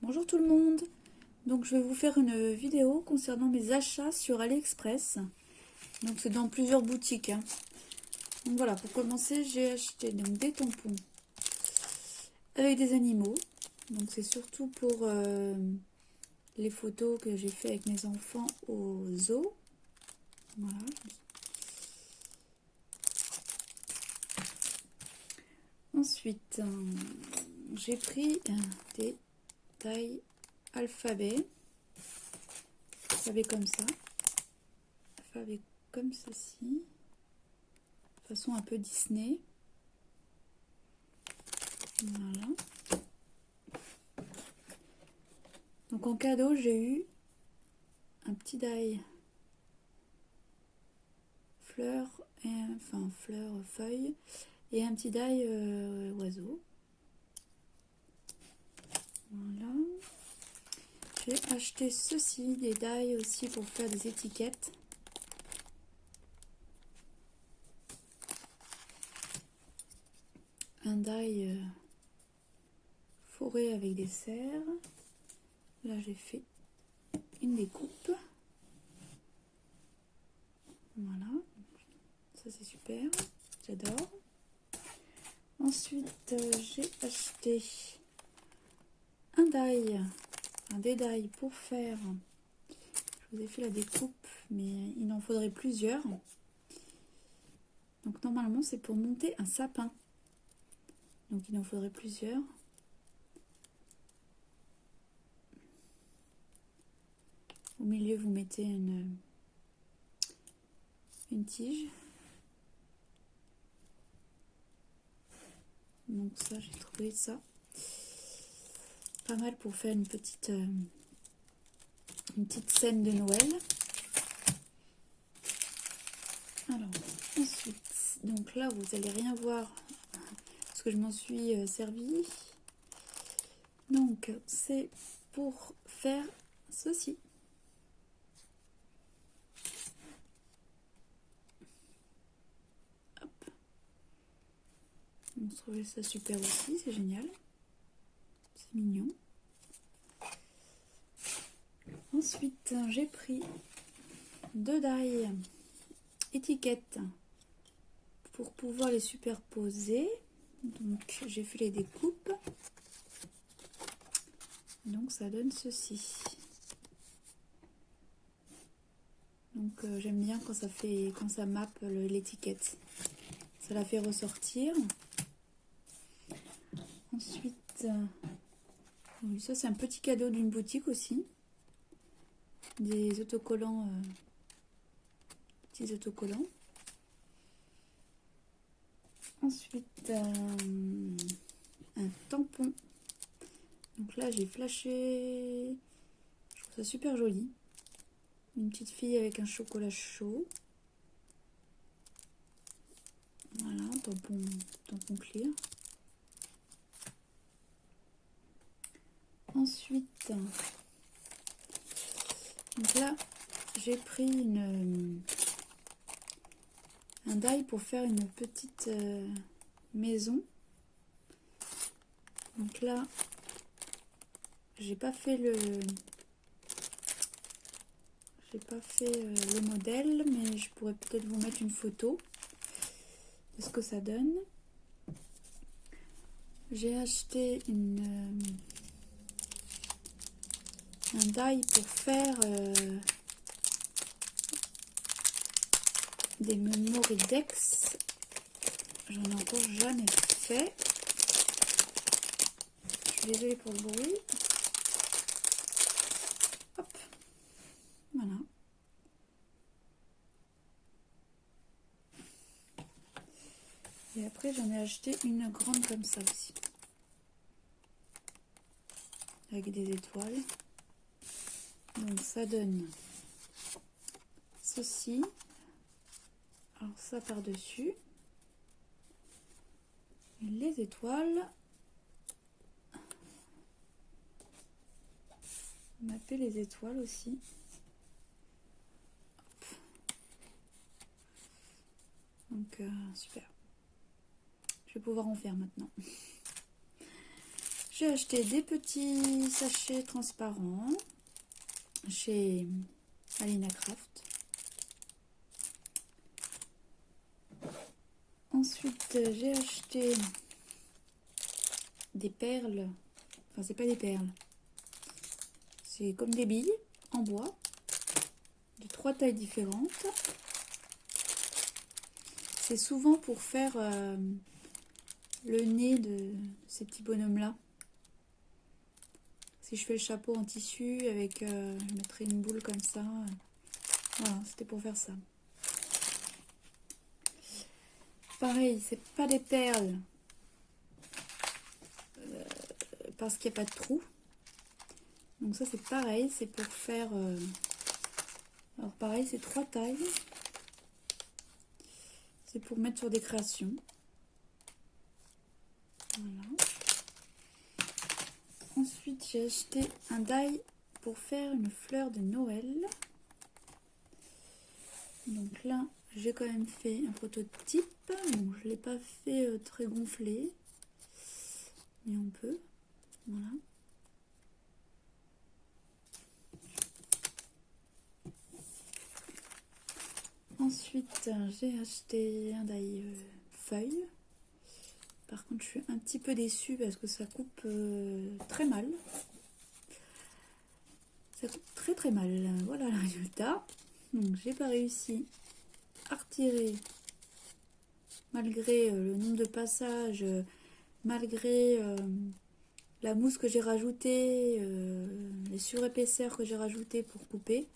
Bonjour tout le monde. Donc je vais vous faire une vidéo concernant mes achats sur AliExpress. Donc c'est dans plusieurs boutiques, hein. Donc voilà, pour commencer, j'ai acheté donc des tampons avec des animaux. Donc c'est surtout pour les photos que j'ai fait avec mes enfants au zoo. Voilà. Ensuite, j'ai pris des tailles alphabet. Alphabet comme ça. Alphabet comme ceci. Façon un peu Disney. Voilà. Donc en cadeau, j'ai eu un petit die fleur, feuille, et un petit die oiseau. Voilà. J'ai acheté ceci, des die aussi pour faire des étiquettes. Un die forêt avec des cerfs. Là j'ai fait une découpe. Voilà, ça c'est super, j'adore. Ensuite j'ai acheté des die pour faire, je vous ai fait la découpe, mais il en faudrait plusieurs. Donc normalement c'est pour monter un sapin, donc il en faudrait plusieurs. Au milieu vous mettez une tige. Donc ça, j'ai trouvé ça pas mal pour faire une petite scène de Noël. Alors ensuite, donc là vous allez rien voir parce que je m'en suis servi. Donc c'est pour faire ceci. Hop. On trouvait ça super aussi, c'est génial. C'est mignon. Ensuite, j'ai pris 2 die étiquettes pour pouvoir les superposer. Donc j'ai fait les découpes. Donc ça donne ceci. Donc j'aime bien quand ça mappe l'étiquette. Ça la fait ressortir. Ensuite, oui, ça c'est un petit cadeau d'une boutique aussi. Des autocollants, petits autocollants. Ensuite, un tampon. Donc là j'ai flashé. Je trouve ça super joli. Une petite fille avec un chocolat chaud. Voilà, tampon clear. Ensuite, donc là, j'ai pris un die pour faire une petite maison. Donc là, j'ai pas fait le modèle, mais je pourrais peut-être vous mettre une photo de ce que ça donne. J'ai acheté un die pour faire des Memory-Dex. J'en ai encore jamais fait. Je suis désolée pour le bruit. Hop, voilà. Et après j'en ai acheté une grande comme ça aussi, avec des étoiles. Donc ça donne ceci. Alors ça par dessus, les étoiles, mapper les étoiles aussi. Hop. Donc super, je vais pouvoir en faire maintenant. J'ai acheté des petits sachets transparents chez Alina Craft. Ensuite, j'ai acheté des perles. Enfin, c'est pas des perles. C'est comme des billes en bois de 3 tailles différentes. C'est souvent pour faire le nez de ces petits bonhommes-là. Si je fais le chapeau en tissu avec, je mettrai une boule comme ça. Voilà, c'était pour faire ça. Pareil, c'est pas des perles parce qu'il n'y a pas de trou. Donc ça c'est pareil, c'est pour faire... alors pareil, c'est 3 tailles. C'est pour mettre sur des créations. Voilà. Ensuite, j'ai acheté un die pour faire une fleur de Noël. Donc là, j'ai quand même fait un prototype. Bon, je ne l'ai pas fait très gonflé, mais on peut. Voilà. Ensuite, j'ai acheté un die feuille. Par contre, je suis un petit peu déçue parce que ça coupe très mal. Ça coupe très très mal. Voilà le résultat. Donc, j'ai pas réussi à retirer malgré le nombre de passages, malgré la mousse que j'ai rajoutée, les surépaisseurs que j'ai rajoutées pour couper.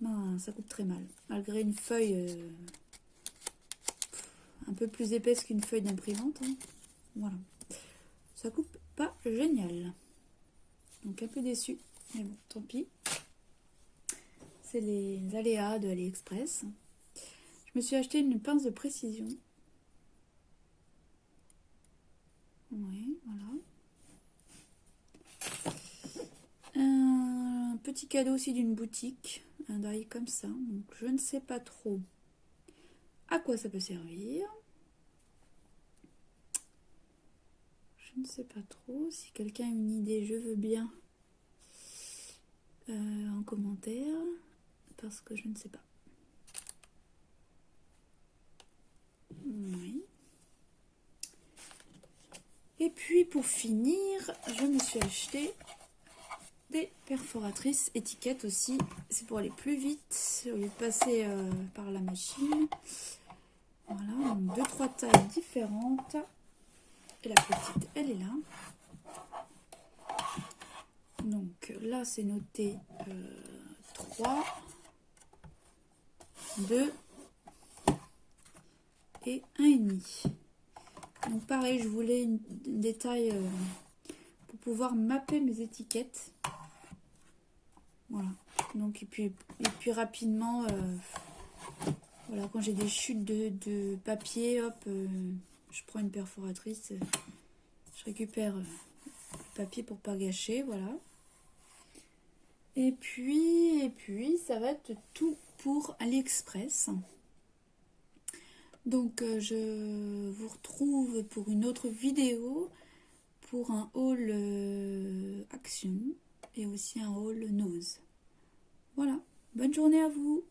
Ben, ça coupe très mal. Malgré une feuille un peu plus épaisse qu'une feuille d'imprimante. Hein. Voilà. Ça coupe pas génial. Donc un peu déçu. Mais bon, tant pis. C'est les aléas de AliExpress. Je me suis acheté une pince de précision. Oui, voilà. Un petit cadeau aussi d'une boutique. Un die comme ça. Donc je ne sais pas trop à quoi ça peut servir. Je ne sais pas trop. Si quelqu'un a une idée, je veux bien en commentaire. Parce que je ne sais pas. Oui. Et puis pour finir, je me suis acheté des perforatrices étiquettes aussi. C'est pour aller plus vite au lieu de passer par la machine. Voilà, donc 2-3 tailles différentes. Et la petite, elle est là. Donc là, c'est noté 3, 2 et 1,5. Donc pareil, je voulais une détail pour pouvoir mapper mes étiquettes. Voilà. Donc et puis rapidement, voilà, quand j'ai des chutes de papier, hop, je prends une perforatrice, je récupère le papier pour pas gâcher, voilà. Et puis ça va être tout pour AliExpress. Donc je vous retrouve pour une autre vidéo, pour un haul action et aussi un haul nose. Voilà, bonne journée à vous!